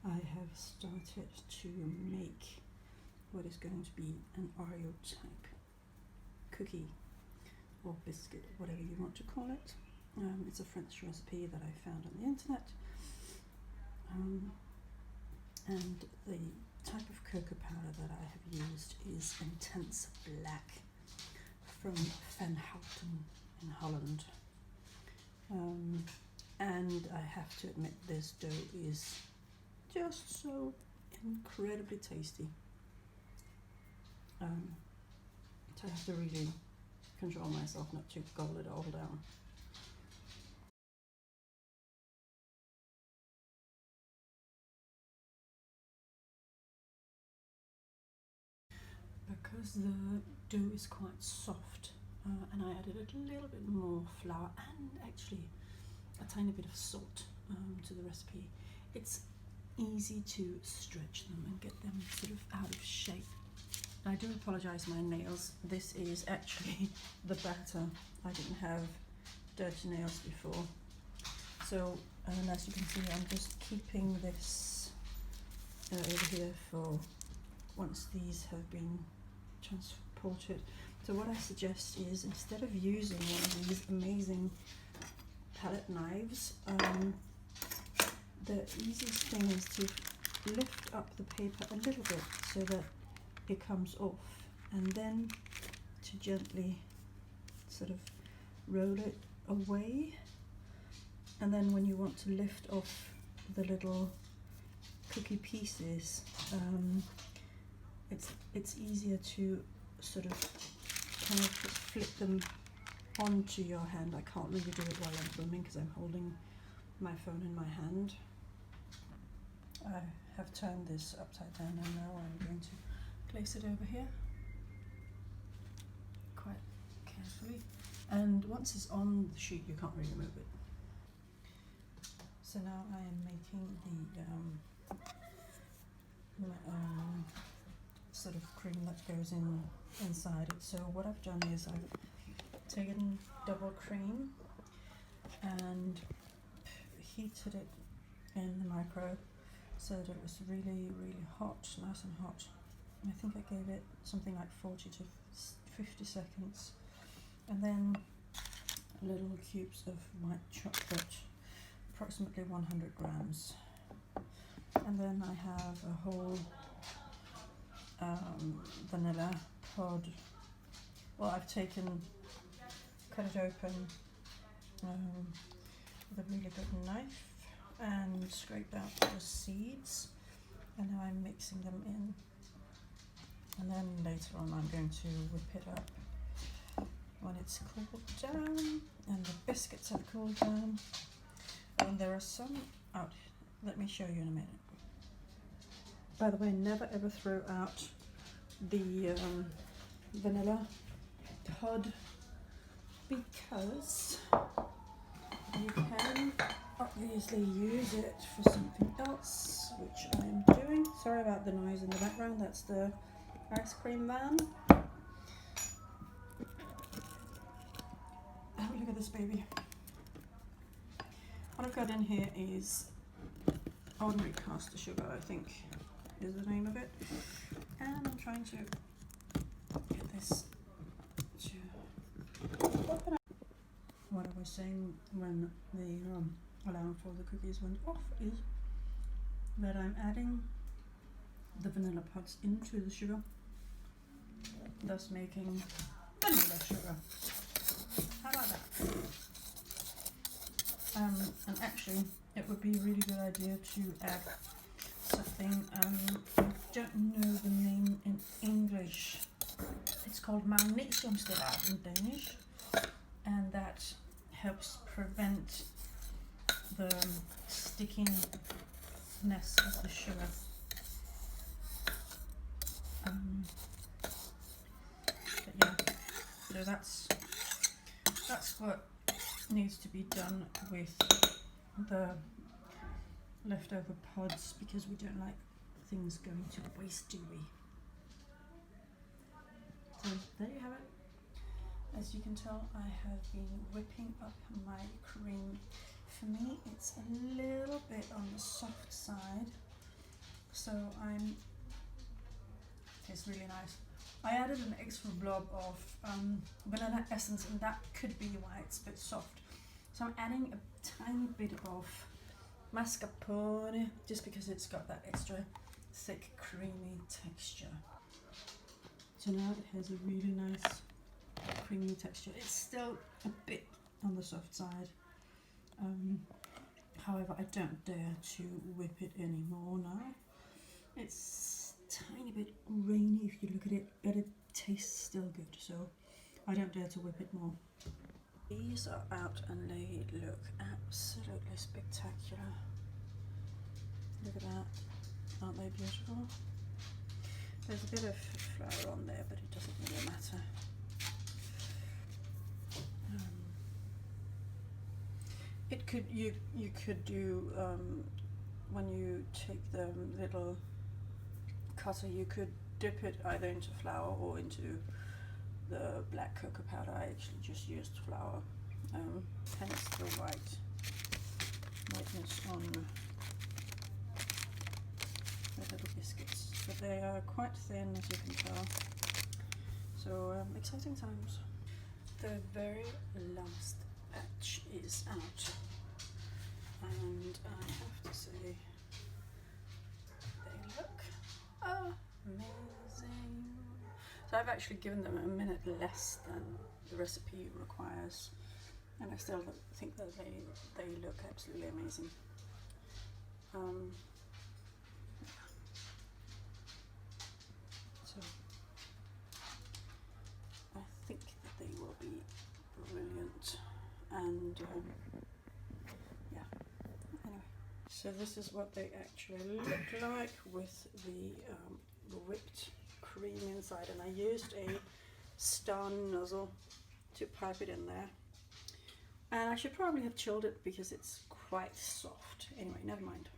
I have started to make what is going to be an Oreo-type cookie or biscuit, whatever you want to call it. It's a French recipe that I found on the internet, and the type of cocoa powder that I have used is Intense Black from Van Houten in Holland. And I have to admit, this dough is just so incredibly tasty. So I have to really control myself not to gobble it all down. Because the dough is quite soft, and I added a little bit more flour and actually a tiny bit of salt to the recipe, it's easy to stretch them and get them sort of out of shape. I do apologise, my nails. This is actually the batter. I didn't have dirty nails before. So, and as you can see, I'm just keeping this over here for once these have been transported. So what I suggest is, instead of using one of these amazing palette knives, the easiest thing is to lift up the paper a little bit so that it comes off, and then to gently sort of roll it away, and then when you want to lift off the little cookie pieces, it's easier to sort of kind of flip them onto your hand. I can't really do it while I'm filming because I'm holding my phone in my hand. I have turned this upside down, and now I'm going to place it over here quite carefully, and once it's on the sheet you can't really move it. So now I am making the sort of cream that goes inside it. So what I've done is I've taken double cream and heated it in the micro so that it was really hot, nice and hot. I think I gave it something like 40 to 50 seconds, and then little cubes of white chocolate, approximately 100 grams, and then I have a whole vanilla pod. Well, I've cut it open with a really good knife and scraped out the seeds, and now I'm mixing them in, and then later on I'm going to whip it up when it's cooled down and the biscuits have cooled down. And there are some out, let me show you in a minute. By the way, never ever throw out the vanilla pod, because you can obviously use it for something else, which I am doing. Sorry about the noise in the background, that's the ice cream van. Oh, look at this baby. What I've got in here is ordinary caster sugar, I think is the name of it, and I'm trying to get this to open up. What I was saying when the alarm for the cookies went off is that I'm adding the vanilla pods into the sugar, thus making vanilla sugar. How about that? And actually it would be a really good idea to add something, I don't know the name in English, it's called magnesiumstearat in Danish, and that helps prevent the stickiness of the sugar. But yeah, so that's what needs to be done with the leftover pods, because we don't like things going to waste, do we? So there you have it. As you can tell, I have been whipping up my cream. For me, it's a little bit on the soft side, So it's really nice. I added an extra blob of vanilla essence, and that could be why it's a bit soft. So I'm adding a tiny bit of mascarpone, just because it's got that extra thick, creamy texture. So now it has a really nice creamy texture. It's still a bit on the soft side. However, I don't dare to whip it anymore now. It's a tiny bit grainy if you look at it, but it tastes still good, so I don't dare to whip it more. These are out and they look absolutely spectacular. Look at that, aren't they beautiful? There's a bit of flour on there, but it doesn't really matter. It could you could do when you take the little cutter, you could dip it either into flour or into the black cocoa powder. I actually just used flour, hence the whiteness on the little biscuits. But they are quite thin, as you can tell. So exciting times. The very last batch is out, and I have to say they look amazing. So I've actually given them a minute less than the recipe requires, and I still think that they look absolutely amazing. So I think that they will be brilliant, and yeah, anyway. So this is what they actually look like with the whipped cream inside, and I used a star nozzle to pipe it in there, and I should probably have chilled it because it's quite soft. Anyway, never mind.